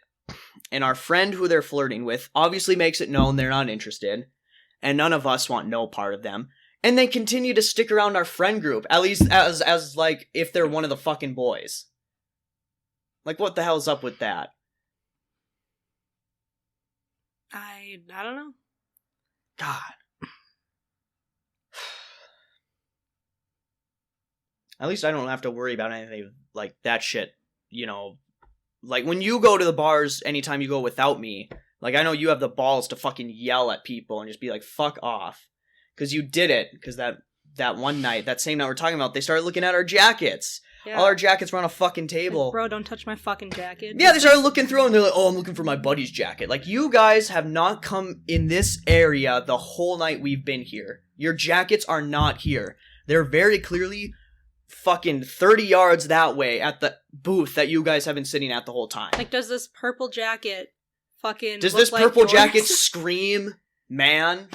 and our friend who they're flirting with obviously makes it known they're not interested, and none of us want no part of them. And they continue to stick around our friend group, at least as like, if they're one of the fucking boys. Like, what the hell's up with that? I don't know. God. At least I don't have to worry about anything like that shit, you know. Like, when you go to the bars anytime you go without me, like, I know you have the balls to fucking yell at people and just be like, fuck off. Because you did it, because that one night, that same night we're talking about, they started looking at our jackets. Yeah. All our jackets were on a fucking table. Like, bro, don't touch my fucking jacket. Yeah, they started looking through and they're like, oh, I'm looking for my buddy's jacket. Like, you guys have not come in this area the whole night we've been here. Your jackets are not here. They're very clearly fucking 30 yards that way at the booth that you guys have been sitting at the whole time. Like, does this purple jacket fucking Does this purple jacket scream, man?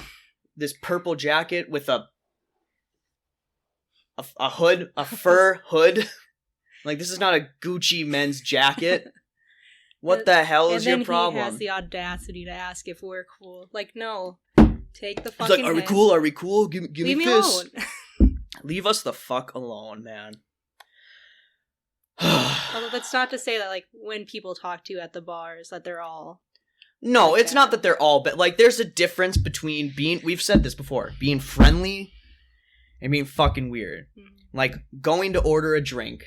This purple jacket with a hood, a fur hood. Like, this is not a Gucci men's jacket. What the hell is your problem? And then he has the audacity to ask if we're cool. Like, no. Take the fucking He's like, are we cool? Are we cool? Give me Leave me this. alone. Leave us the fuck alone, man. Although that's not to say that, like, when people talk to you at the bars, that they're all... No, it's not that they're all, but, like, there's a difference between being... We've said this before. Being friendly and being fucking weird. Mm-hmm. Like, going to order a drink,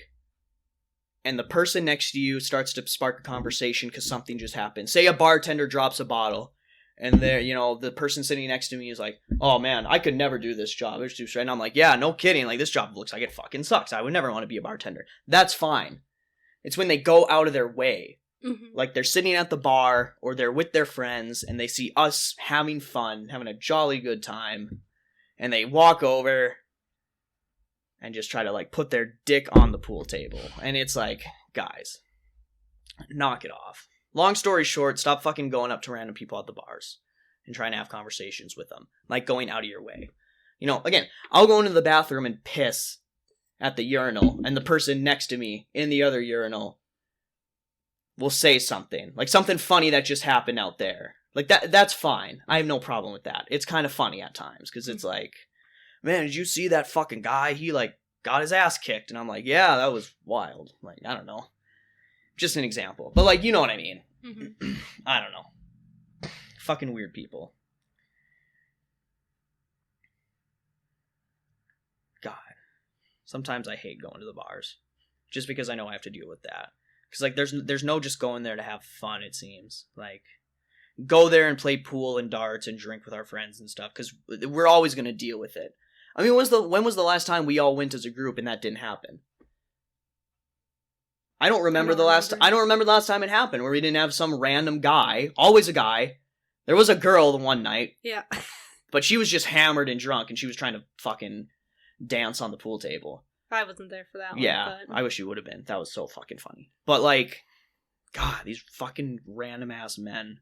and the person next to you starts to spark a conversation because something just happened. Say a bartender drops a bottle, and there, you know, the person sitting next to me is like, oh man, I could never do this job. It's too straight. And I'm like, yeah, no kidding. Like, this job looks like it fucking sucks. I would never want to be a bartender. That's fine. It's when they go out of their way. Mm-hmm. Like, they're sitting at the bar, or they're with their friends, and they see us having fun, having a jolly good time, and they walk over and just try to, like, put their dick on the pool table. And it's like, guys, knock it off. Long story short, stop fucking going up to random people at the bars and trying to have conversations with them. Like, going out of your way. You know, again, I'll go into the bathroom and piss at the urinal, and the person next to me in the other urinal will say something. Like, something funny that just happened out there. Like, that's fine. I have no problem with that. It's kind of funny at times, because it's like, man, did you see that fucking guy? He, like, got his ass kicked. And I'm like, yeah, that was wild. Like, I don't know. Just an example. But, like, you know what I mean. Mm-hmm. I don't know. Fucking weird people. God. Sometimes I hate going to the bars. Just because I know I have to deal with that. Because, like, there's no just going there to have fun, it seems. Like, go there and play pool and darts and drink with our friends and stuff. Because we're always going to deal with it. I mean, when was the last time we all went as a group and that didn't happen? I don't remember the last time it happened where we didn't have some random guy, always a guy. There was a girl the one night. Yeah. But she was just hammered and drunk and she was trying to fucking dance on the pool table. I wasn't there for that one. Yeah, but I wish you would have been. That was so fucking funny. But, like, God, these fucking random ass men.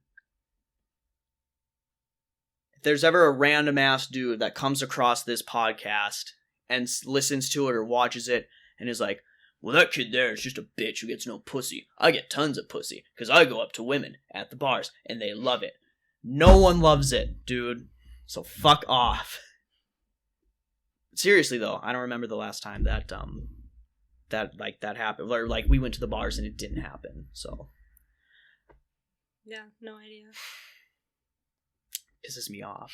If there's ever a random ass dude that comes across this podcast and listens to it or watches it and is like, well, that kid there is just a bitch who gets no pussy. I get tons of pussy because I go up to women at the bars and they love it. No one loves it, dude. So fuck off. Seriously though, I don't remember the last time that happened. Or like we went to the bars and it didn't happen. So yeah, no idea. Pisses me off.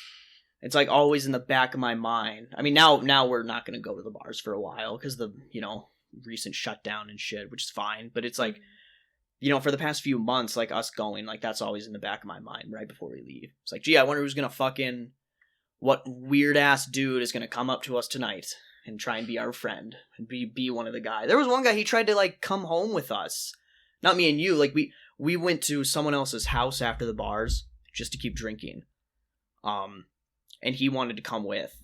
It's like always in the back of my mind. I mean, now we're not going to go to the bars for a while because the, you know, recent shutdown and shit, which is fine. But it's like, you know, for the past few months, like us going, like that's always in the back of my mind right before we leave. It's like, gee, I wonder who's going to fucking, what weird ass dude is going to come up to us tonight and try and be our friend and be one of the guys. There was one guy, he tried to like come home with us. Not me and you. Like we went to someone else's house after the bars just to keep drinking. And he wanted to come with.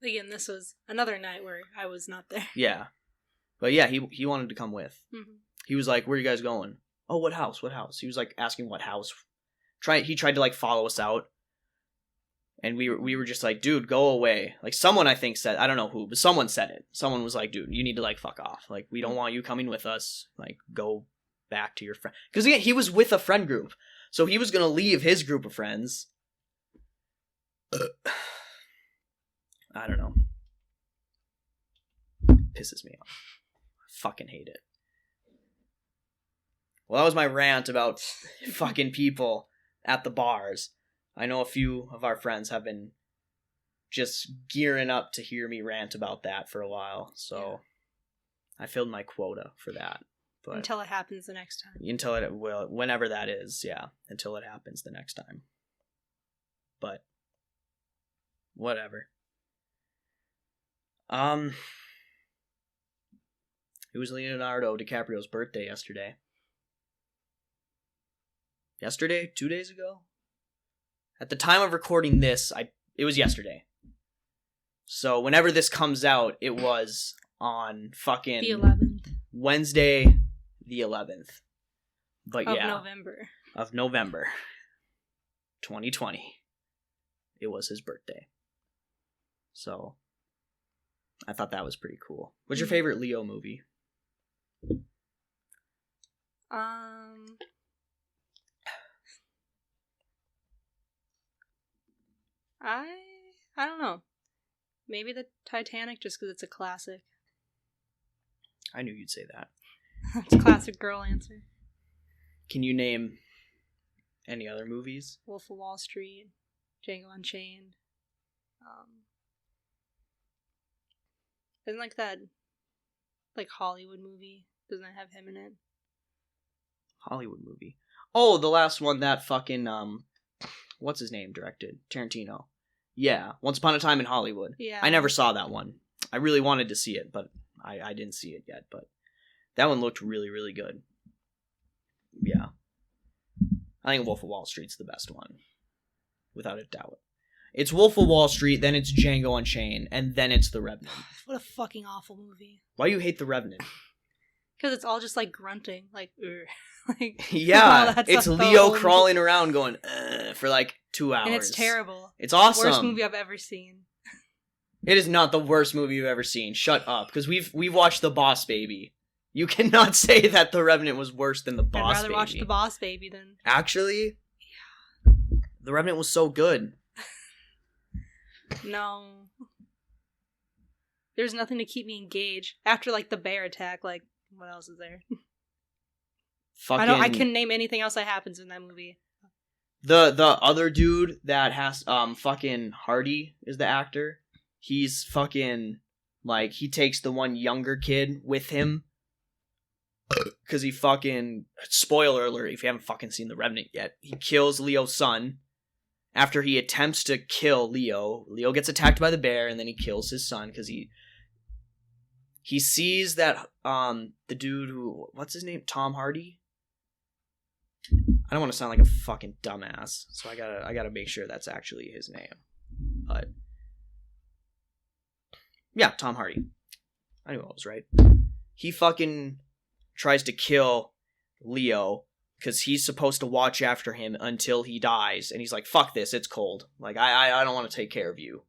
Again, this was another night where I was not there. Yeah. But yeah, he wanted to come with. Mm-hmm. He was like, where are you guys going? Oh, what house? What house? He was like asking what house. He tried to like follow us out. And we were just like, dude, go away. Like someone I think said, I don't know who, but someone said it. Someone was like, dude, you need to like fuck off. Like we don't want you coming with us. Like go back to your friend. Because again, he was with a friend group. So he was going to leave his group of friends. I don't know. Pisses me off. I fucking hate it. Well, that was my rant about fucking people at the bars. I know a few of our friends have been just gearing up to hear me rant about that for a while, so I filled my quota for that. But until it happens the next time. Whenever that is, yeah. Until it happens the next time. But whatever. It was Leonardo Dicaprio's birthday yesterday. Yesterday? 2 days ago? At the time of recording this, it was yesterday. So whenever this comes out, it was on fucking the 11th. Wednesday, the 11th. But of November 2020. It was his birthday. So I thought that was pretty cool. What's your favorite Leo movie? I don't know. Maybe the Titanic, just because it's a classic. I knew you'd say that. It's a classic girl answer. Can you name any other movies? Wolf of Wall Street, Django Unchained. Isn't like that, like Hollywood movie? Doesn't it have him in it? Hollywood movie. Oh, the last one that fucking what's his name directed? Tarantino. Yeah, Once Upon a Time in Hollywood. Yeah. I never saw that one. I really wanted to see it, but I didn't see it yet. But that one looked really, really good. Yeah. I think Wolf of Wall Street's the best one. Without a doubt. It's Wolf of Wall Street, then it's Django Unchained, and then it's The Revenant. What a fucking awful movie. Why do you hate The Revenant? Because it's all just like grunting. Like, like yeah, it's Leo crawling around going, for like 2 hours. And it's terrible. It's awesome. Worst movie I've ever seen. It is not the worst movie you've ever seen. Shut up, because we've watched The Boss Baby. You cannot say that The Revenant was worse than The Boss Baby. I'd rather watch The Boss Baby than... Actually? The Revenant was so good. No. There's nothing to keep me engaged. After, like, the bear attack, like, what else is there? I can name anything else that happens in that movie. The other dude that has, fucking Hardy is the actor. He's fucking, like, he takes the one younger kid with him. Because he fucking... Spoiler alert, if you haven't fucking seen The Revenant yet. He kills Leo's son. After he attempts to kill Leo. Leo gets attacked by the bear, and then he kills his son, because he sees that, the dude who... What's his name? Tom Hardy? I don't want to sound like a fucking dumbass, so I gotta make sure that's actually his name. But... Yeah, Tom Hardy. I knew I was right. He fucking tries to kill Leo because he's supposed to watch after him until he dies, and he's like, fuck this, it's cold. Like, I don't want to take care of you.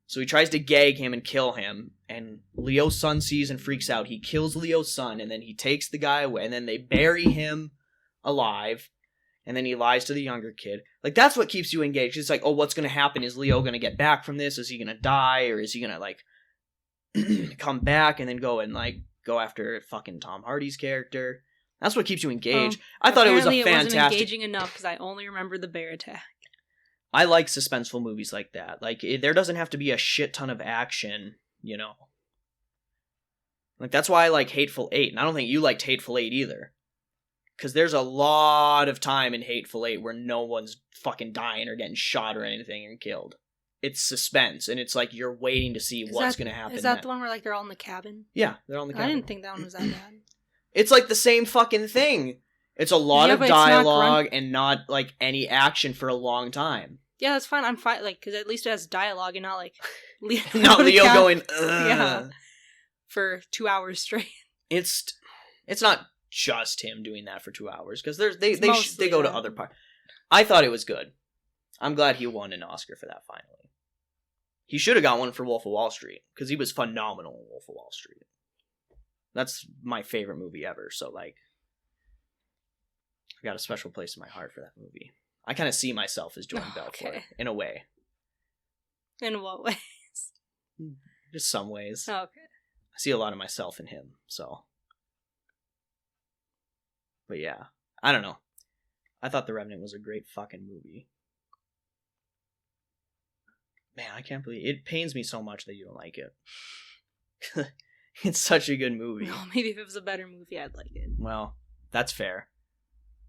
So he tries to gag him and kill him, and Leo's son sees and freaks out. He kills Leo's son, and then he takes the guy away, and then they bury him alive, and then he lies to the younger kid. Like, that's what keeps you engaged. It's like, oh, what's going to happen? Is Leo going to get back from this? Is he going to die? Or is he going to, like, come back and then go after fucking Tom Hardy's character? That's what keeps you engaged. I thought it was a fantastic... Apparently it wasn't engaging enough because I only remember the bear attack. I like suspenseful movies like that. Like, there doesn't have to be a shit ton of action, you know? Like, that's why I like Hateful Eight, and I don't think you liked Hateful Eight either. Because there's a lot of time in Hateful Eight where no one's fucking dying or getting shot or anything and killed. It's suspense, and it's like you're waiting to see what's going to happen. Is that the one where, like, they're all in the cabin? Yeah, they're all in the cabin. I didn't think that one was that bad. It's like the same fucking thing. It's a lot of dialogue and not, like, any action for a long time. Yeah, that's fine. I'm fine, like, because at least it has dialogue and not, like... not Leo going, ugh. Yeah. For 2 hours straight. It's not just him doing that for 2 hours, because they go to other parts. I thought it was good. I'm glad he won an Oscar for that, finally. He should have got one for Wolf of Wall Street, because he was phenomenal in Wolf of Wall Street. That's my favorite movie ever, so, like, I got a special place in my heart for that movie. I kind of see myself as Jordan Belfort, in a way. In what ways? Just some ways. Oh, okay. I see a lot of myself in him, so. But yeah, I don't know. I thought The Revenant was a great fucking movie. Man, I can't believe it pains me so much that you don't like it. It's such a good movie. No, maybe if it was a better movie, I'd like it. Well, that's fair.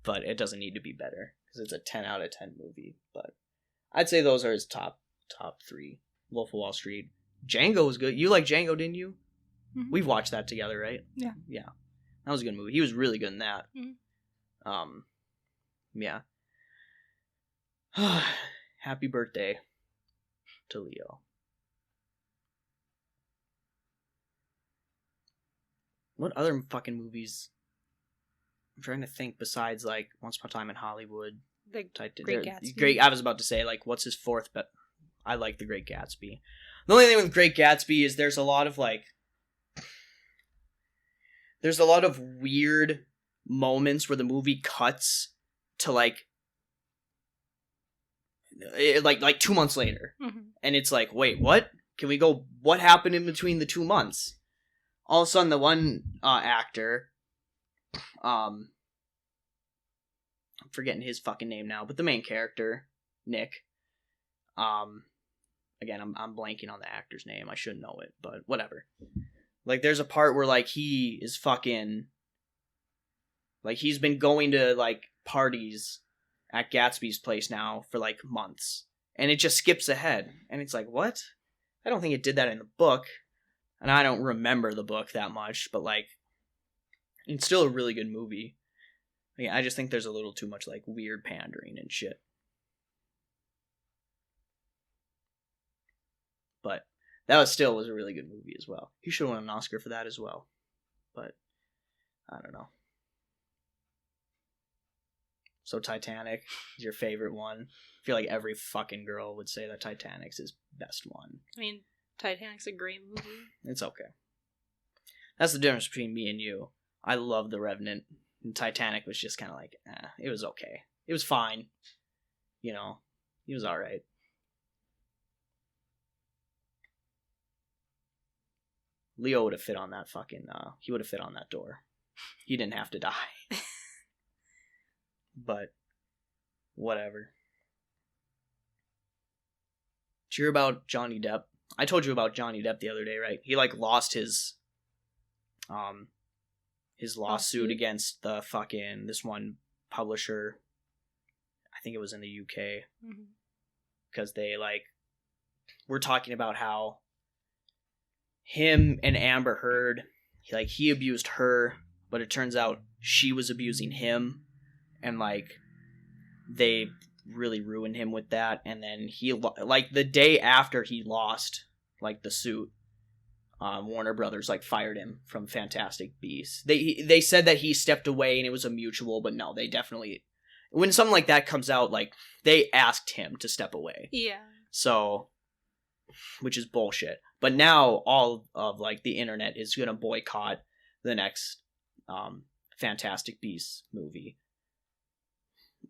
But it doesn't need to be better, because it's a 10 out of 10 movie. But I'd say those are his top 3. Wolf of Wall Street. Django was good. You liked Django, didn't you? Mm-hmm. We've watched that together, right? Yeah. Yeah. That was a good movie. He was really good in that. Mm-hmm. Yeah. Happy birthday to Leo. What other fucking movies? I'm trying to think besides, like, Once Upon a Time in Hollywood. The Great Gatsby. I was about to say, like, what's his fourth, but I like The Great Gatsby. The only thing with Great Gatsby is there's a lot of, like... There's a lot of weird moments where the movie cuts to, like 2 months later. Mm-hmm. And it's like, wait, what? Can we go... What happened in between the 2 months? All of a sudden, the one actor... I'm forgetting his fucking name now, but the main character, Nick. Again, I'm blanking on the actor's name. I should know it, but whatever. Like, there's a part where, like, he is fucking... Like, he's been going to, like, parties at Gatsby's place now for, like, months. And it just skips ahead. And it's like, what? I don't think it did that in the book. And I don't remember the book that much, but, like... It's still a really good movie. I just think there's a little too much, like, weird pandering and shit. But that was a really good movie as well. He should have won an Oscar for that as well. But, I don't know. So Titanic is your favorite one. I feel like every fucking girl would say that Titanic's his best one. I mean, Titanic's a great movie. It's okay. That's the difference between me and you. I love The Revenant. And Titanic was just kind of like, it was okay. It was fine. You know, it was alright. Leo would have fit on that fucking, he would have fit on that door. He didn't have to die. But, whatever. Did you hear about Johnny Depp? I told you about Johnny Depp the other day, right? He, like, lost his lawsuit against the fucking, this one publisher. I think it was in the UK. Because they, like, were talking about how him and Amber Heard, he abused her, but it turns out she was abusing him, and, like, they really ruined him with that, and then he, like, the day after he lost, like, the suit, Warner Brothers, like, fired him from Fantastic Beasts. They said that he stepped away and it was a mutual, but no, they definitely, when something like that comes out, like, they asked him to step away. Yeah. So, which is bullshit. But now all of, like, the internet is gonna boycott the next Fantastic Beasts movie.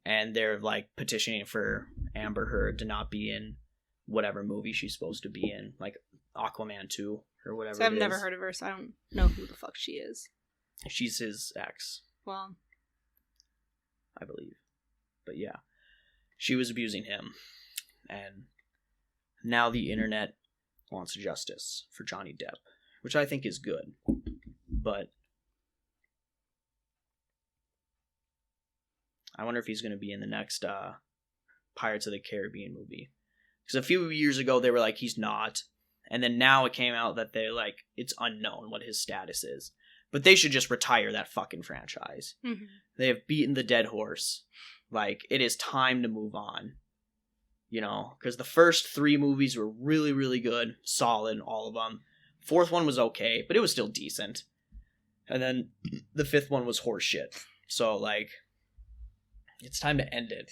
And they're, like, petitioning for Amber Heard to not be in whatever movie she's supposed to be in, like Aquaman 2 or whatever. So I've never heard of her, so I don't know who the fuck she is. She's his ex. Well, I believe. But yeah, she was abusing him. And now the internet wants justice for Johnny Depp, which I think is good. But I wonder if he's going to be in the next Pirates of the Caribbean movie. Because a few years ago, they were like, he's not. And then now it came out that they're like, it's unknown what his status is. But they should just retire that fucking franchise. Mm-hmm. They have beaten the dead horse. Like, it is time to move on. You know, because the first 3 movies were really, really good. Solid, all of them. 4th one was okay, but it was still decent. And then the 5th one was horseshit. So, like, it's time to end it.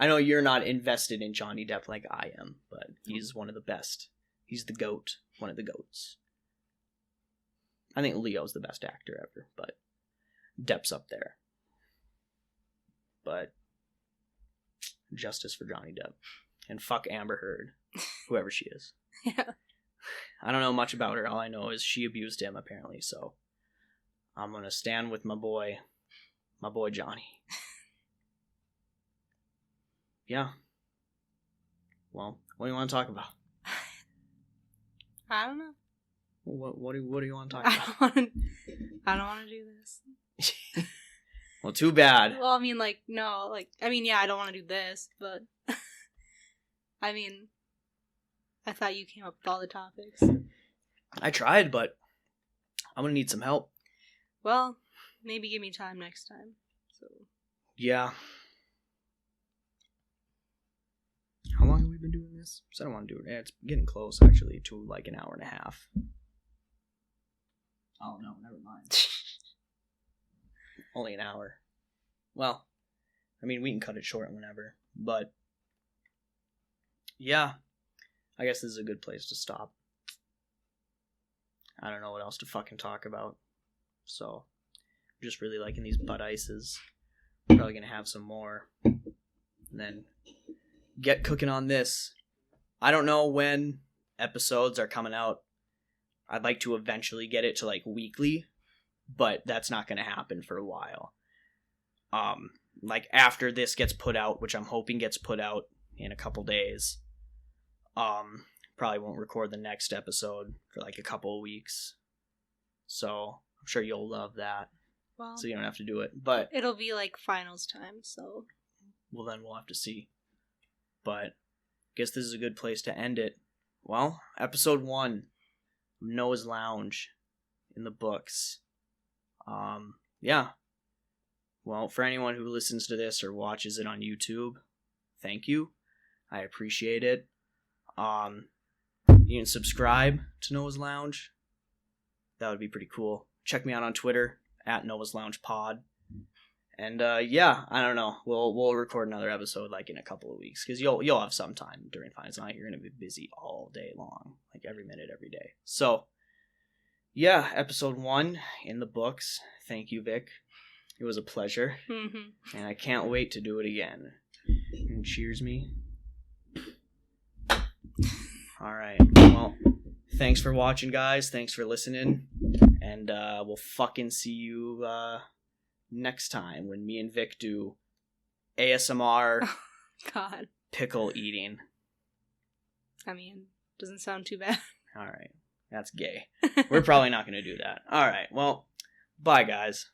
I know you're not invested in Johnny Depp like I am, but he's one of the best. He's the GOAT. One of the GOATs. I think Leo's the best actor ever, but Depp's up there. But justice for Johnny Depp. And fuck Amber Heard. Whoever she is. Yeah. I don't know much about her. All I know is she abused him, apparently, so I'm gonna stand with my boy Johnny. Yeah. Well, what do you want to talk about? I don't know. What do you want to talk about? I don't want to do this. Well, too bad. Well, I mean, like, no, like, I mean, yeah, I don't want to do this, but I mean, I thought you came up with all the topics. I tried, but I'm gonna need some help. Well, maybe give me time next time. So. Yeah. How long have we been doing this? Because I don't want to do it. It's getting close, actually, to like an hour and a half. Oh, no, never mind. Only an hour. Well, I mean, we can cut it short whenever. But, yeah. I guess this is a good place to stop. I don't know what else to fucking talk about. So, I'm just really liking these Bud Ices. Probably gonna have some more. And then get cooking on this. I don't know when episodes are coming out. I'd like to eventually get it to like weekly, but that's not going to happen for a while. Like after this gets put out, which I'm hoping gets put out in a couple days, probably won't record the next episode for like a couple of weeks. So I'm sure you'll love that. Well, so you don't have to do it, but it'll be like finals time, so. Well, then we'll have to see. But I guess this is a good place to end it. Well, episode 1, Noah's Lounge in the books. Yeah. Well, for anyone who listens to this or watches it on YouTube, thank you. I appreciate it. You can subscribe to Noah's Lounge. That would be pretty cool. Check me out on Twitter, @Noah's Lounge Pod. And yeah, I don't know. We'll record another episode like in a couple of weeks because you'll have some time during finals. Not you're gonna be busy all day long, like every minute, every day. So yeah, episode 1 in the books. Thank you, Vic. It was a pleasure, and I can't wait to do it again. And cheers me. All right. Well, thanks for watching, guys. Thanks for listening, and we'll fucking see you. Next time when me and Vic do ASMR God. Pickle eating. I mean, doesn't sound too bad. All right. That's gay. We're probably not going to do that. All right. Well, bye, guys.